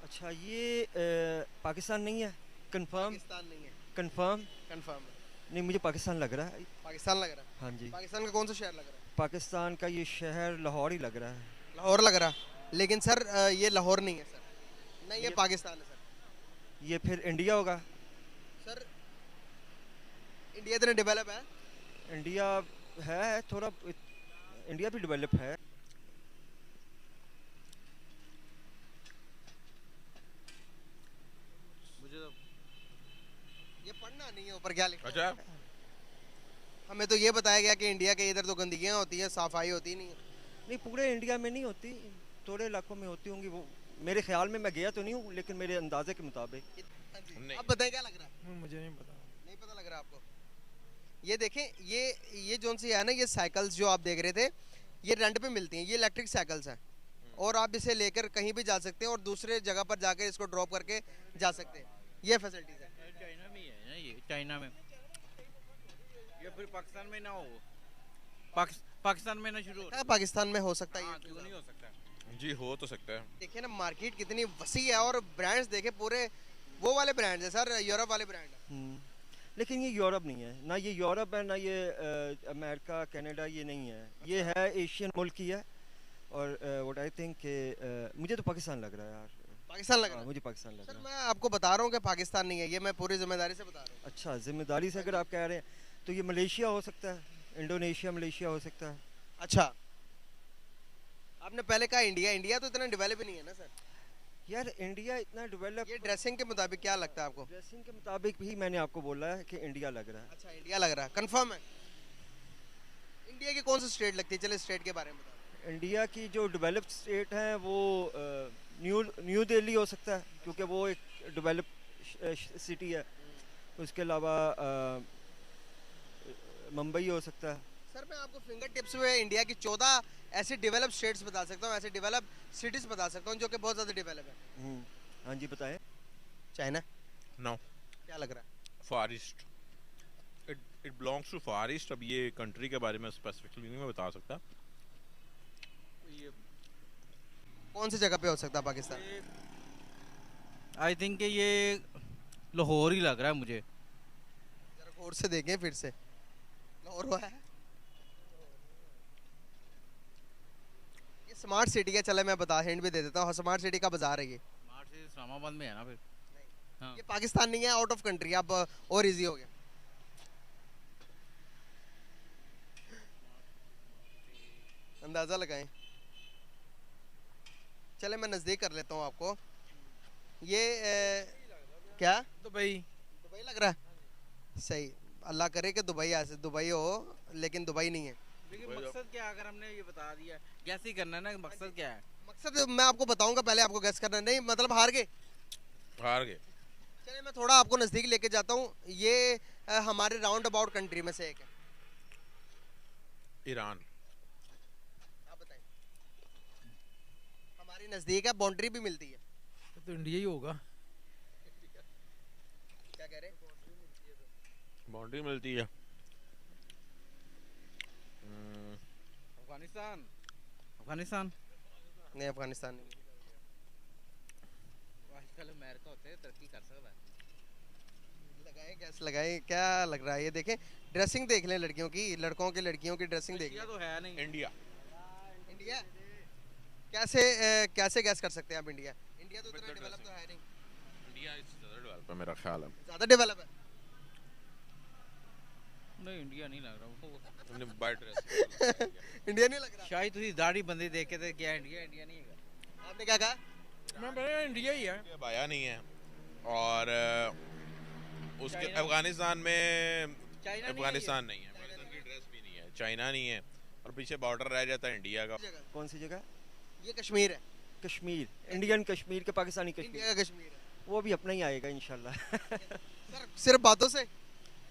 अच्छा, ये पाकिस्तान नहीं है? कंफर्म? पाकिस्तान नहीं है। कंफर्म? कंफर्म है। नहीं, मुझे पाकिस्तान लग रहा है। पाकिस्तान लग रहा हाँ है। जी। पाकिस्तान का कौन सा शहर लग रहा है? पाकिस्तान का ये शहर लाहौर ही लग रहा है। लाहौर लग रहा है, लेकिन सर ये लाहौर नहीं है सर। नहीं, ये ये पाकिस्तान है सर। ये फिर इंडिया होगा। सर इंडिया इतना डेवलप है। इंडिया है थोड़ा, इंडिया भी डेवलप है। मुझे तो ये पढ़ना नहीं है ऊपर क्या लिखा अच्छा। है। हमें तो ये बताया गया कि इंडिया के इधर तो गंदगियाँ होती है, सफाई होती नहीं है। नहीं, पूरे इंडिया में नहीं होती, थोड़े इलाकों में होती होंगी वो। मेरे ख्याल में, मैं गया तो नहीं हूँ, लेकिन मेरे अंदाजे के मुताबिक। हाँ जी। नहीं। अब बताएं क्या लग रहा है? मुझे नहीं पता। नहीं पता लग रहा आपको? ये देखें, ये जोन सी है ना, ये साइकिल्स जो आप देख रहे थे, ये रेंट पे मिलती हैं। ये इलेक्ट्रिक साइकिल्स हैं और आप इसे लेकर कहीं भी जा सकते हैं और दूसरे जगह पर जाकर इसको ड्रॉप करके जा सकते हैं। ये फैसिलिटीज है। चाइना में ही है ना, ये चाइना में। ये फिर पाकिस्तान में ना हो, पाकिस्तान में ना शुरू हो। क्या पाकिस्तान में हो सकता है हाँ, ये? क्यों नहीं हो सकता? जी हो तो सकता है। देखिए ना, मार्केट कितनी वसी है और ब्रांड्स देखे पूरे वो वाले ब्रांड्स है सर, यूरोप वाले ब्रांड है। लेकिन ये यूरोप नहीं है ना, ये यूरोप है ना, ये अमेरिका कनाडा ये नहीं है। ये है एशियन मुल्क ही है। और व्हाट आई थिंक मुझे तो पाकिस्तान लग रहा है यार। पाकिस्तान लग रहा हाँ, है। मुझे पाकिस्तान लग सर रहा है। मैं आपको बता रहा हूँ कि पाकिस्तान नहीं है, ये मैं पूरी जिम्मेदारी से बता रहा हूँ। अच्छा, जिम्मेदारी से अगर आप कह रहे हैं तो ये मलेशिया हो सकता है, इंडोनेशिया मलेशिया हो सकता है। अच्छा, आपने पहले कहा इंडिया। इंडिया तो इतना डेवलप ही नहीं है ना सर। यार, इंडिया इतना डेवलप। ये ड्रेसिंग के मुताबिक क्या लगता है आपको? ड्रेसिंग के मुताबिक भी मैंने आपको बोला है कि इंडिया लग रहा है। अच्छा, इंडिया लग रहा है, कंफर्म है। इंडिया की कौन सी स्टेट लगती है? चले स्टेट के बारे में बताओ। इंडिया की जो डेवलप्ड स्टेट है वो न्यू दिल्ली हो सकता है, क्योंकि वो एक डेवलप सिटी है। उसके अलावा मुंबई हो सकता है। सर मैं आपको फिंगर टिप्स में इंडिया की 14 ऐसे डेवलप स्टेट्स बता सकता हूँ, ऐसे डेवलप सिटीज बता सकता हूँ जो कि बहुत ज़्यादा डेवलप है। हाँ जी, बताएं। चाइना? नो। क्या लग रहा है? Far east. It belongs to far east. अब ये कंट्री के बारे में स्पेसिफिकली नहीं मैं बता सकता। ये कौन सी जगह पे हो सकता है पाकिस्तान? आई थिंक ये लाहौर ही लग रहा है मुझे। जरा गौर से देखें फिर से। लाहौर हुआ है। ये स्मार्ट सिटी है। चले मैं बता हिंट भी दे देता हूँ, स्मार्ट सिटी का बाजार है ये। स्मार्ट सिटी इस्लामाबाद में है ना फिर। हाँ। ये पाकिस्तान नहीं है, आउट ऑफ कंट्री। अब और इजी हो गया। अंदाजा लगाएं। चले मैं नजदीक कर लेता हूँ आपको। ये क्या दुबई। दुबई लग रहा है? सही। अल्लाह करे कि दुबई ऐसे दुबई हो, लेकिन दुबई नहीं है। लेकिन मकसद क्या है? अगर हमने ये बता दिया, गैस ही करना है ना, मकसद क्या है? मकसद मैं आपको बताऊंगा, पहले आपको गैस करना। नहीं मतलब हार गए। हार गए। चलिए मैं थोड़ा आपको नजदीक लेके जाता हूँ। ये हमारे राउंड अबाउट कंट्री में से एक है। ईरान। आप बताएं। हमारी नजदीक है, बाउंड्री भी मिलती है। तो इंडिया ही होगा। क्या कह रहे हैं? बाउंड्री मिलती है। अफगानिस्तान। अफगानिस्तान। नहीं, अफगानिस्तान नहीं। आजकल अमेरिका होते हैं, तरक्की कर सकता है। लगाए गैस लगाए, क्या लग रहा है? ये देखें, ड्रेसिंग देख लें लड़कियों की, लड़कों की लड़कियों की ड्रेसिंग देख रशिया लें। तो है नहीं। इंडिया। इंडिया कैसे कैसे गैस कर सकते हैं आप? इंडिया इंडिया तो इतना डेवलप तो है नहीं। इंडिया इससे ज़्यादा डेवलप है मेरा ख्याल है। ज़्यादा डेवलप है। नहीं, इंडिया नहीं लग रहा वो। Bye dress. इंडिया नहीं लग रहा। शायद तुझी दाढ़ी बंदे देख के थे क्या इंडिया इंडिया नहीं है। आपने क्या कहा? मैं बोला इंडिया ही है। अब आया नहीं है। और उसके चाइना- अफगानिस्तान में चाइना नहीं है अफगानिस्तान नहीं है। अफगानिस्तान की ड्रेस भी नहीं है। चाइना नहीं है। और पीछे बॉर्डर रह जाता है इंडिया का। जगह कौन सी जगह? ये कश्मीर है। कश्मीर। इंडियन कश्मीर के पाकिस्तानी इंडिया कश्मीर। का कश्मीर है। वो भी अपना ही आएगा इंशाल्लाह। सर सिर्फ बातों से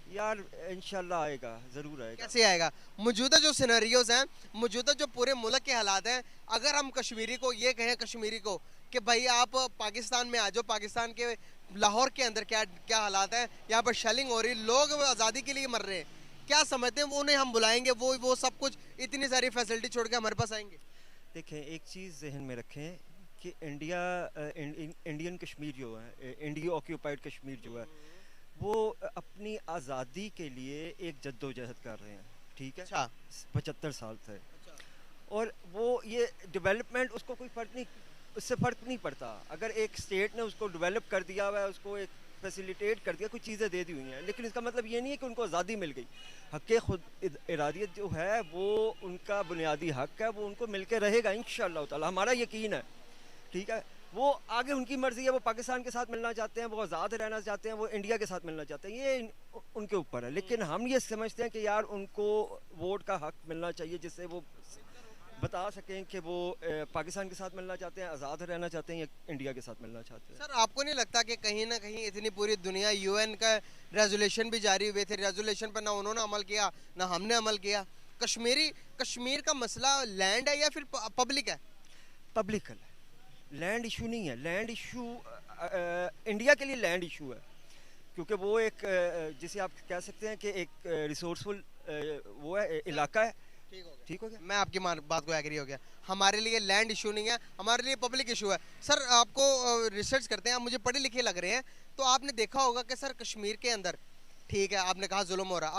यार, इंशाल्लाह आएगा, ज़रूर आएगा। कैसे आएगा? मौजूदा जो सिनेरियोज हैं, मौजूदा जो पूरे मुल्क के हालात हैं, अगर हम कश्मीरी को ये कहें, कश्मीरी को कि भाई आप पाकिस्तान में आ जाओ, पाकिस्तान के लाहौर के अंदर क्या क्या हालात हैं, यहाँ पर शेलिंग हो रही, लोग आज़ादी के लिए मर रहे हैं, क्या समझते हैं? वो उन्हें हम बुलाएंगे, वो सब कुछ इतनी सारी फैसिलिटी छोड़ के हमारे पास आएंगे? देखें, एक चीज़ जहन में रखें कि इंडियन कश्मीर जो है, इंडिया ऑक्यूपाइड कश्मीर जो है, वो अपनी आज़ादी के लिए एक जद्दोजहद कर रहे हैं, ठीक है। अच्छा 75 साल से, और वो ये डेवलपमेंट उसको कोई फ़र्क नहीं, उससे फ़र्क नहीं पड़ता। अगर एक स्टेट ने उसको डेवलप कर दिया हुआ है, उसको एक फैसिलिटेट कर दिया, कुछ चीज़ें दे दी हुई हैं, लेकिन इसका मतलब ये नहीं है कि उनको आज़ादी मिल गई। हक़ खुद इरादियत जो है वो उनका बुनियादी हक़ है, वो उनको मिल के रहेगा इंशाअल्लाह ताला, हमारा यकीन है, ठीक है। वो आगे उनकी मर्ज़ी है, वो पाकिस्तान के साथ मिलना चाहते हैं, वो आज़ाद रहना चाहते हैं, वो इंडिया के साथ मिलना चाहते हैं, ये उनके ऊपर है। लेकिन हम ये समझते हैं कि यार उनको वोट का हक़ मिलना चाहिए, जिससे वो बता सकें कि वो पाकिस्तान के साथ मिलना चाहते हैं, आज़ाद रहना चाहते हैं, या इंडिया के साथ मिलना चाहते हैं। सर आपको नहीं लगता कि कहीं ना कहीं इतनी पूरी दुनिया यूएन का रेजोल्यूशन भी जारी हुए थे, रेजोल्यूशन पर ना उन्होंने अमल किया ना हमने अमल किया। कश्मीर का मसला लैंड है या फिर पब्लिक है? पब्लिक है, लैंड इशू नहीं है। लैंड इशू इंडिया के लिए लैंड इशू है, क्योंकि वो एक जिसे आप कह सकते हैं कि एक रिसोर्सफुल वो है, इलाका है। ठीक हो गया। मैं आपकी बात को एग्री हो गया। हमारे लिए लैंड इशू नहीं है, हमारे लिए पब्लिक इशू है। सर आपको रिसर्च करते हैं, आप मुझे पढ़े लिखे लग रहे हैं, तो आपने देखा होगा कि सर कश्मीर के अंदर, ठीक है आपने कहा जुल्म हो रहा,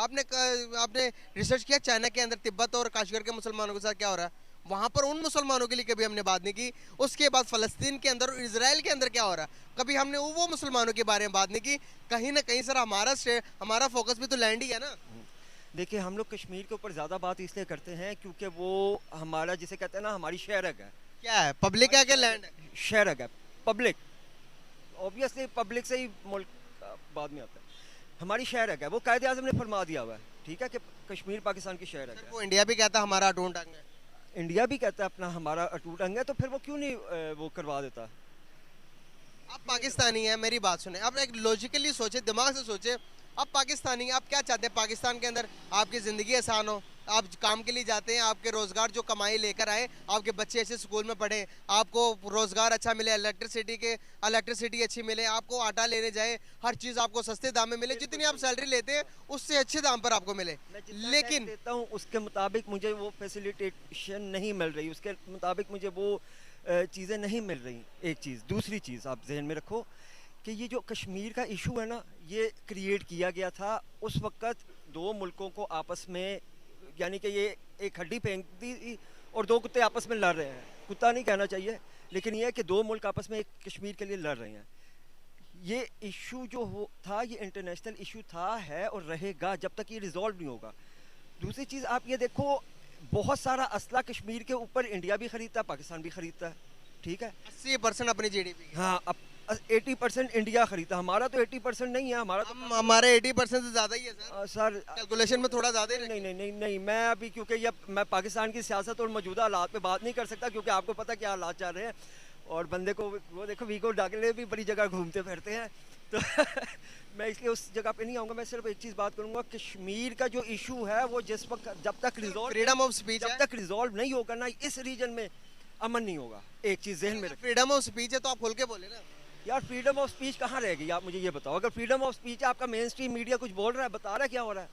आपने रिसर्च किया चाइना के अंदर तिब्बत और काश्मीर के मुसलमानों के साथ क्या हो रहा है? वहाँ पर उन मुसलमानों के लिए कभी हमने बात नहीं की। उसके बाद फ़लस्तीन के अंदर और इजराइल के अंदर क्या हो रहा है, कभी हमने वो मुसलमानों के बारे में बात नहीं की। कहीं ना कहीं सर हमारा फोकस भी तो लैंड ही है ना। देखिए हम लोग कश्मीर के ऊपर ज़्यादा बात इसलिए करते हैं क्योंकि वो हमारा, जिसे कहते हैं ना, हमारी शहरक है। क्या है, पब्लिक है कि लैंड है? शहरक है, पब्लिक। ऑब्वियसली पब्लिक से ही मुल्क बाद में आता है। हमारी शहरक है, वो कायदे आज़म ने फरमा दिया हुआ है, ठीक है, कि कश्मीर पाकिस्तान की शहरक है। वो इंडिया भी कहता है हमारा अटूट अंग है, इंडिया भी कहता है अपना हमारा अटूट अंग है, तो फिर वो क्यों नहीं वो करवा देता? आप पाकिस्तानी हैं, मेरी बात सुने, आप एक लॉजिकली सोचे, दिमाग से सोचे, आप पाकिस्तानी, आप क्या चाहते हैं पाकिस्तान के अंदर आपकी ज़िंदगी आसान हो, आप काम के लिए जाते हैं, आपके रोज़गार जो कमाई लेकर आए, आपके बच्चे अच्छे स्कूल में पढ़े, आपको रोज़गार अच्छा मिले, इलेक्ट्रिसिटी अच्छी मिले, आपको आटा लेने जाए, हर चीज़ आपको सस्ते दाम में मिले, जितनी आप सैलरी लेते हैं उससे अच्छे दाम पर आपको मिले। लेकिन देता हूँ उसके मुताबिक मुझे वो फैसिलिटेशन नहीं मिल रही, उसके मुताबिक मुझे वो चीज़ें नहीं मिल रही। एक चीज़, दूसरी चीज़ आप जहन में रखो कि ये जो कश्मीर का इशू है ना, ये क्रिएट किया गया था उस वक़्त दो मुल्कों को आपस में, यानी कि ये एक हड्डी फेंक दी और दो कुत्ते आपस में लड़ रहे हैं। कुत्ता नहीं कहना चाहिए, लेकिन ये है कि दो मुल्क आपस में एक कश्मीर के लिए लड़ रहे हैं। ये इशू जो था, ये इंटरनेशनल इशू था, है और रहेगा जब तक ये रिजॉल्व नहीं होगा। दूसरी चीज़ आप ये देखो, बहुत सारा असला कश्मीर के ऊपर इंडिया भी ख़रीदता है, पाकिस्तान भी ख़रीदता है, ठीक है। 80% अपनी GDP। हाँ, अब 80% इंडिया खरीदता, हमारा तो 80% नहीं है, हमारा तो हमारे 80% से ज़्यादा ही है सर, कैलकुलेशन में थोड़ा ज़्यादा ही। नहीं, मैं अभी क्योंकि ये मैं पाकिस्तान की सियासत और मौजूदा हालात पे बात नहीं कर सकता, क्योंकि आपको पता क्या हालात चल रहे हैं, और बंदे को वो देखो वीको डाकले भी बड़ी जगह घूमते फिरते हैं, तो मैं इसलिए उस जगह पे नहीं आऊँगा। मैं सिर्फ एक चीज़ बात करूँगा, कश्मीर का जो इशू है वो जिस वक्त जब तक रिजॉल्व, फ्रीडम ऑफ स्पीच जब तक रिजॉल्व नहीं होगा ना, इस रीजन में अमन नहीं होगा। एक चीज़ जहन में, फ्रीडम ऑफ स्पीच है तो आप खोल के बोले ना यार। फ्रीडम ऑफ स्पीच कहाँ रहेगी, आप मुझे ये बताओ। अगर फ्रीडम ऑफ स्पीच है, आपका मेन स्ट्रीम मीडिया कुछ बोल रहा है, बता रहा है क्या हो रहा है?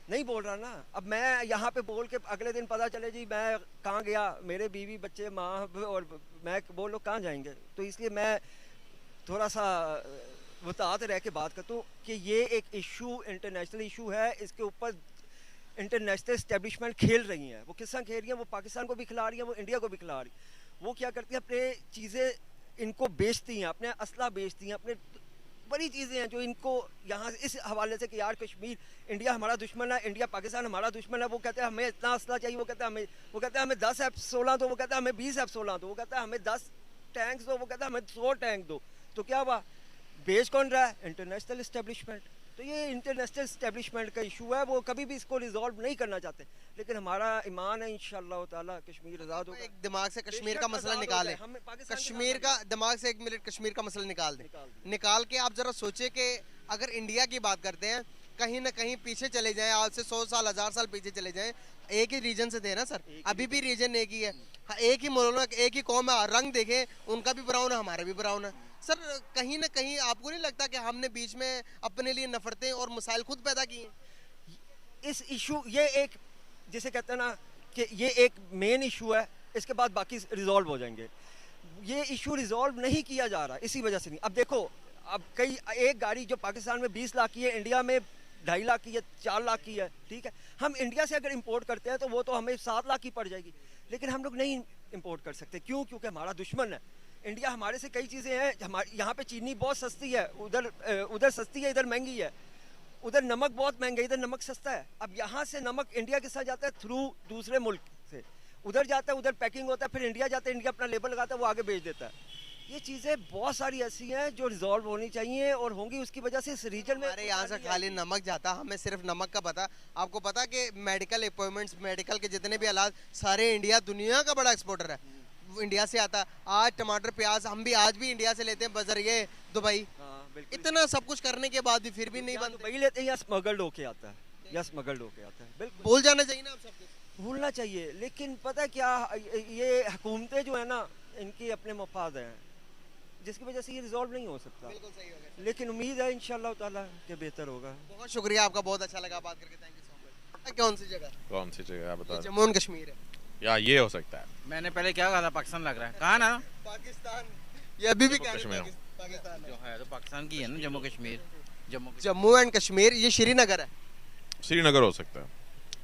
नहीं बोल रहा ना। अब मैं यहाँ पे बोल के अगले दिन पता चले जी मैं कहाँ गया, मेरे बीवी बच्चे माँ और मैं बोल लो कहाँ जाएंगे। तो इसलिए मैं थोड़ा सा वतात रह के बात करता हूँ कि ये एक इशू, इंटरनेशनल इशू है, इसके ऊपर इंटरनेशनल इस्टेब्लिशमेंट खेल रही हैं। वो किस तरह खेल रही हैं? वो पाकिस्तान को भी खिला रही हैं, वो इंडिया को भी खिला रही हैं। वो क्या करती हैं, अपने चीज़ें इनको बेचती हैं, अपने असला बेचती हैं, अपने बड़ी चीज़ें हैं जो इनको यहाँ इस हवाले से कि यार कश्मीर, इंडिया हमारा दुश्मन है, इंडिया पाकिस्तान हमारा दुश्मन है। वो कहते हैं हमें इतना असला चाहिए, वो कहते हैं हमें 10 F-16 दो, वो कहता है हमें 20 F-16 दो, वो कहता है हमें 10 टैंक्स दो, वो कहता है हमें 100 टैंक दो। तो क्या हुआ? बेच कौन रहा है? International establishment. तो ये इंटरनेशनल इस्टेब्लिशमेंट का इशू है, वो कभी भी इसको रिजॉल्व नहीं करना चाहते, लेकिन हमारा ईमान है इंशाअल्लाह ताला कश्मीर आज़ाद होगा। एक दिमाग से कश्मीर का मसला निकाले, कश्मीर का दिमाग से 1 मिनट कश्मीर का मसला निकाल दे, निकाल के आप जरा सोचे कि अगर इंडिया की बात करते हैं, कहीं ना कहीं पीछे चले जाएं, आज से 100 साल 1000 साल पीछे चले जाएं, एक ही रीजन से थे ना सर, अभी भी रीजन एक ही है, एक ही मुल्क, एक ही कौम है। रंग देखें, उनका भी ब्राउन है, हमारा भी ब्राउन है। सर कहीं ना कहीं आपको नहीं लगता कि हमने बीच में अपने लिए नफरतें और मसाइल खुद पैदा किए? इस इशू, ये एक जिसे कहते हैं ना कि ये एक मेन इशू है, इसके बाद बाकी रिजॉल्व हो जाएंगे। ये इशू रिजॉल्व नहीं किया जा रहा, इसी वजह से नहीं। अब देखो, अब कई एक गाड़ी जो पाकिस्तान में 20 लाख की है, इंडिया में 2.5 लाख की है, 4 लाख की है, ठीक है। हम इंडिया से अगर इंपोर्ट करते हैं तो वो तो हमें 7 लाख की पड़ जाएगी, लेकिन हम लोग नहीं इंपोर्ट कर सकते। क्यों? क्योंकि हमारा दुश्मन है इंडिया। हमारे से कई चीज़ें हैं, हमारे यहाँ पे चीनी बहुत सस्ती है, उधर सस्ती है, इधर महंगी है। उधर नमक बहुत महंगा है, इधर नमक सस्ता है। अब यहाँ से नमक इंडिया के साथ जाता है थ्रू दूसरे मुल्क से, उधर जाता है, उधर पैकिंग होता है, फिर इंडिया जाता है, इंडिया अपना लेबल लगाता है, वो आगे बेच देता है। ये चीज़ें बहुत सारी ऐसी हैं जो रिजॉल्व होनी चाहिए और होंगी। उसकी वजह से इस रीजन में हमारे यहाँ से खाली नमक जाता, हमें सिर्फ नमक का पता। आपको पता कि मेडिकल अपॉइंटमेंट्स, मेडिकल के जितने भी हालात, सारे इंडिया दुनिया का बड़ा एक्सपोर्टर है, इंडिया से आता। आज टमाटर प्याज हम भी आज भी इंडिया से लेते हैं बजरिए दुबई। इतना सब कुछ करने के बाद भी फिर भी नहीं बनते। दुबई लेते हैं या स्मगल्ड होके आता है, या स्मगल्ड होके आता है। बिल्कुल भूल जाना चाहिए ना, आप सब कुछ भूलना चाहिए। लेकिन पता क्या, ये हुकूमतें जो है ना, इनकी अपने मफाद हैं, जिसकी वजह से ये रिजॉल्व नहीं हो सकता। बिल्कुल सही हो गया। लेकिन उम्मीद है इंशाल्लाह ताला के बेहतर होगा। बहुत शुक्रिया आपका, बहुत अच्छा लगा बात करके, थैंक यू सो मच। कौन सी जगह? कौन सी जगह आप बता जम्मू एंड कश्मीर है या ये हो सकता है। मैंने पहले क्या कहा था, पाकिस्तान लग रहा है, कहा ना पाकिस्तान। ये अभी भी जम्मू कह रहे कश्मीर। हैं पाकिस्तान जो है। है तो पाकिस्तान की है ना, जम्मू कश्मीर। जम्मू एंड कश्मीर, ये श्रीनगर है। श्रीनगर हो सकता है।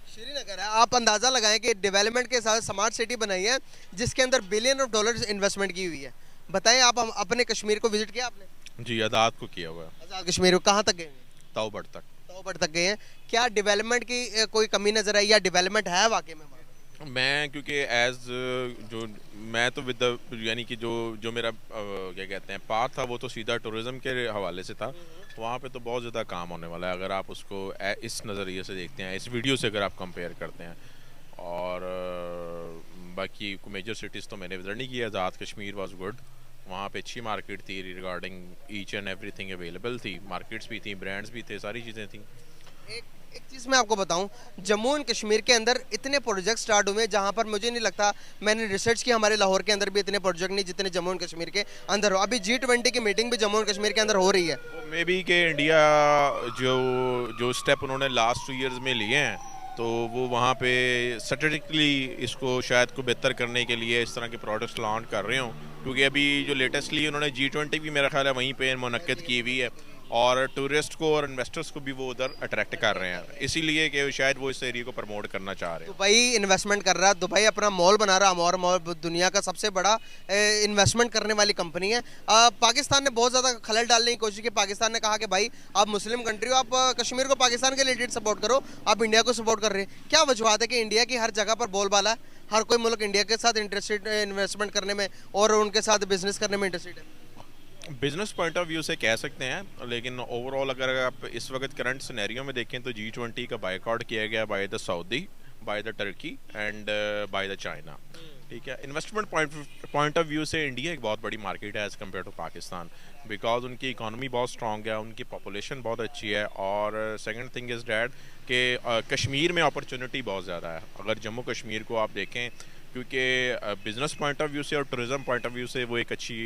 श्रीनगर है। आप अंदाजा लगाएं कि डेवलपमेंट के साथ स्मार्ट सिटी बनाई है जिसके अंदर बिलियन ऑफ डॉलर्स इन्वेस्टमेंट की हुई है। बताएं आप, हम अपने कश्मीर को विजिट किया आपने? जी, आज़ाद को किया हुआ है, आज़ाद कश्मीर को कहाँ तक गए हैं? ताऊबड़ तक। ताऊबड़ तक गए हैं। क्या डेवलपमेंट की कोई कमी नजर आई या डेवलपमेंट है वाकई में? मैं क्योंकि एज जो मैं तो विद यानी कि जो मेरा क्या कहते हैं पाथ था, वो तो सीधा टूरिज़्म के हवाले से था। वहाँ पे तो बहुत ज़्यादा काम होने वाला है अगर आप उसको इस नज़रिए से देखते हैं, इस वीडियो से अगर आप कंपेयर करते हैं। और बाकी मेजर सिटीज़ तो मैंने विजिट नहीं किया। आज़ाद कश्मीर वाज गुड, वहाँ पे अच्छी मार्केट थी regarding each and everything available थी, मार्केट्स भी थी, ब्रांड्स भी थे, सारी चीज़ें थी। एक चीज़ मैं आपको बताऊं, जम्मू एंड कश्मीर के अंदर इतने प्रोजेक्ट स्टार्ट हुए जहां पर मुझे नहीं लगता, मैंने रिसर्च की, हमारे लाहौर के अंदर भी इतने प्रोजेक्ट नहीं जितने जम्मू एंड कश्मीर के अंदर हो। अभी G20 की मीटिंग भी जम्मू एंड कश्मीर के अंदर हो रही है। मे बी कि इंडिया जो स्टेप उन्होंने लास्ट 2 इयर्स में लिए हैं, तो वो वहाँ पे स्ट्रेटेजिकली इसको शायद को बेहतर करने के लिए इस तरह के प्रोडक्ट्स लॉन्च कर रहे हों। क्योंकि अभी जो लेटेस्टली उन्होंने G20 भी मेरा ख्याल है वहीं पे मुनक्किद की हुई है, और टूरिस्ट को और इन्वेस्टर्स को भी वो उधर अट्रैक्ट कर रहे हैं, इसीलिए कि शायद वो इस एरिया को प्रमोट करना चाह रहे हैं। दुबई इन्वेस्टमेंट कर रहा है, दुबई अपना मॉल बना रहा है, हमारा मॉल दुनिया का सबसे बड़ा इन्वेस्टमेंट करने वाली कंपनी है। पाकिस्तान ने बहुत ज़्यादा खलल डालने की कोशिश की। पाकिस्तान ने कहा कि भाई आप मुस्लिम कंट्री हो, आप कश्मीर को पाकिस्तान के रिलेटेड सपोर्ट करो, आप इंडिया को सपोर्ट कर रहे हैं। क्या वजूहत है कि इंडिया की हर जगह पर बोलबाला है, हर कोई मुल्क इंडिया के साथ इंटरेस्टेड इन्वेस्टमेंट करने में और उनके साथ बिजनेस करने में इंटरेस्टेड है? बिजनेस पॉइंट ऑफ व्यू से कह सकते हैं, लेकिन ओवरऑल अगर आप इस वक्त करंट सिनेरियो में देखें तो G20 का बायकॉट किया गया by the Saudi, by the Turkey and by the China. ठीक है, इन्वेस्टमेंट पॉइंट ऑफ व्यू से इंडिया एक बहुत बड़ी मार्केट है as compared to Pakistan, because उनकी इकॉनमी बहुत स्ट्रॉन्ग है, उनकी पॉपुलेशन बहुत अच्छी है, और सेकंड थिंग इज़ डैट कि कश्मीर में अपॉर्चुनिटी बहुत ज़्यादा है। अगर जम्मू कश्मीर को आप देखें, क्योंकि बिजनेस पॉइंट ऑफ व्यू से और टूरिज्म पॉइंट ऑफ व्यू से वो एक अच्छी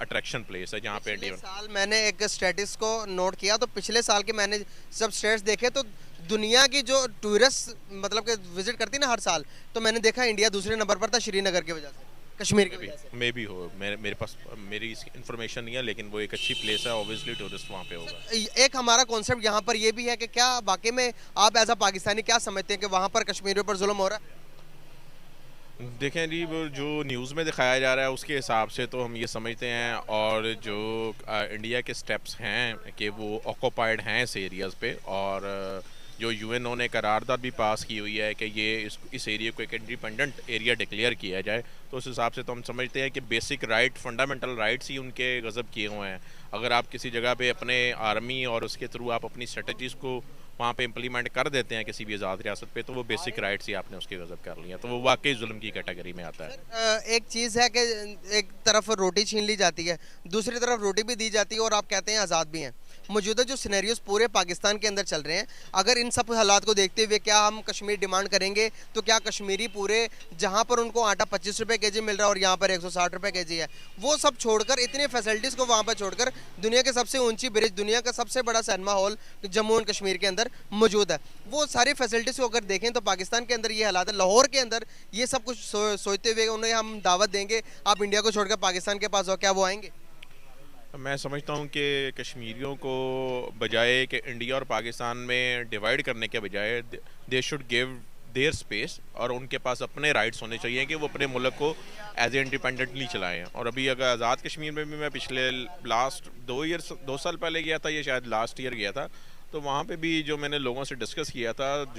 अट्रैक्शन प्लेस है जहाँ पे इंडिया। साल मैंने एक स्टेटस को नोट किया, तो पिछले साल के मैंने जब स्टेट्स देखे तो दुनिया की जो टूरिस्ट मतलब कि विजिट करती ना हर साल, तो मैंने देखा इंडिया दूसरे नंबर पर था श्रीनगर की वजह से, कश्मीर की वजह से। मे भी हो, मेरे पास मेरी इन्फॉर्मेशन नहीं है, लेकिन वो एक अच्छी प्लेस है, ऑब्वियसली टूरिस्ट वहाँ पे होगा। एक हमारा कॉन्सेप्ट यहाँ पर ये भी है कि क्या वाकई में आप एज अ पाकिस्तानी क्या समझते हैं कि वहाँ पर कश्मीरियों पर जुल्म हो रहा है? देखें जी, वो जो न्यूज़ में दिखाया जा रहा है उसके हिसाब से तो हम ये समझते हैं, और जो इंडिया के स्टेप्स हैं कि वो ऑक्यूपाइड हैं इस एरियाज़ पे, और जो यूएनओ ने करारदाद भी पास की हुई है कि ये इस एरिया को एक इंडिपेंडेंट एरिया डिक्लेयर किया जाए, तो उस हिसाब से तो हम समझते हैं कि बेसिक राइट, फंडामेंटल राइट्स ही उनके गज़ब किए हुए हैं। अगर आप किसी जगह पे अपने आर्मी और उसके थ्रू आप अपनी स्ट्रेटजीज़ को वहाँ पे इम्प्लीमेंट कर देते हैं किसी भी आज़ाद रियासत पे, तो वो बेसिक राइट्स ही आपने उसके गज़ब कर लिया, तो वो वाकई जुल्म की कैटेगरी में आता है। एक चीज़ है कि एक तरफ रोटी छीन ली जाती है, दूसरी तरफ रोटी भी दी जाती है, और आप कहते हैं आज़ाद भी हैं। मौजूदा जो सिनेरियोस पूरे पाकिस्तान के अंदर चल रहे हैं, अगर इन सब हालात को देखते हुए क्या हम कश्मीर डिमांड करेंगे, तो क्या कश्मीरी पूरे जहाँ पर उनको आटा 25 रुपये के जी मिल रहा है और यहाँ पर 160 रुपये के जी है, वो सब छोड़कर, इतने फैसिलिटीज़ को वहाँ पर छोड़कर दुनिया के सबसे ऊंची ब्रिज, दुनिया का सबसे बड़ा cinema hall Jammu and Kashmir के अंदर मौजूद है, वो सारी फैसिलिटीज़ को अगर देखें तो पाकिस्तान के अंदर ये हालात है। लाहौर के अंदर ये सब कुछ सोचते हुए उन्हें हम दावत देंगे आप इंडिया को छोड़कर पाकिस्तान के पास हो, क्या वो आएंगे? मैं समझता हूँ कि कश्मीरियों को बजाय कि इंडिया और पाकिस्तान में डिवाइड करने के बजाय they should give their space, और उनके पास अपने राइट्स होने चाहिए कि वो अपने मुल्क को एज ए इंडिपेंडेंटली चलाएं। और अभी अगर आज़ाद कश्मीर में भी मैं पिछले लास्ट 2 साल पहले गया था, ये शायद लास्ट ईयर गया था, तो वहाँ पे भी जो मैंने लोगों से डिस्कस किया था, जो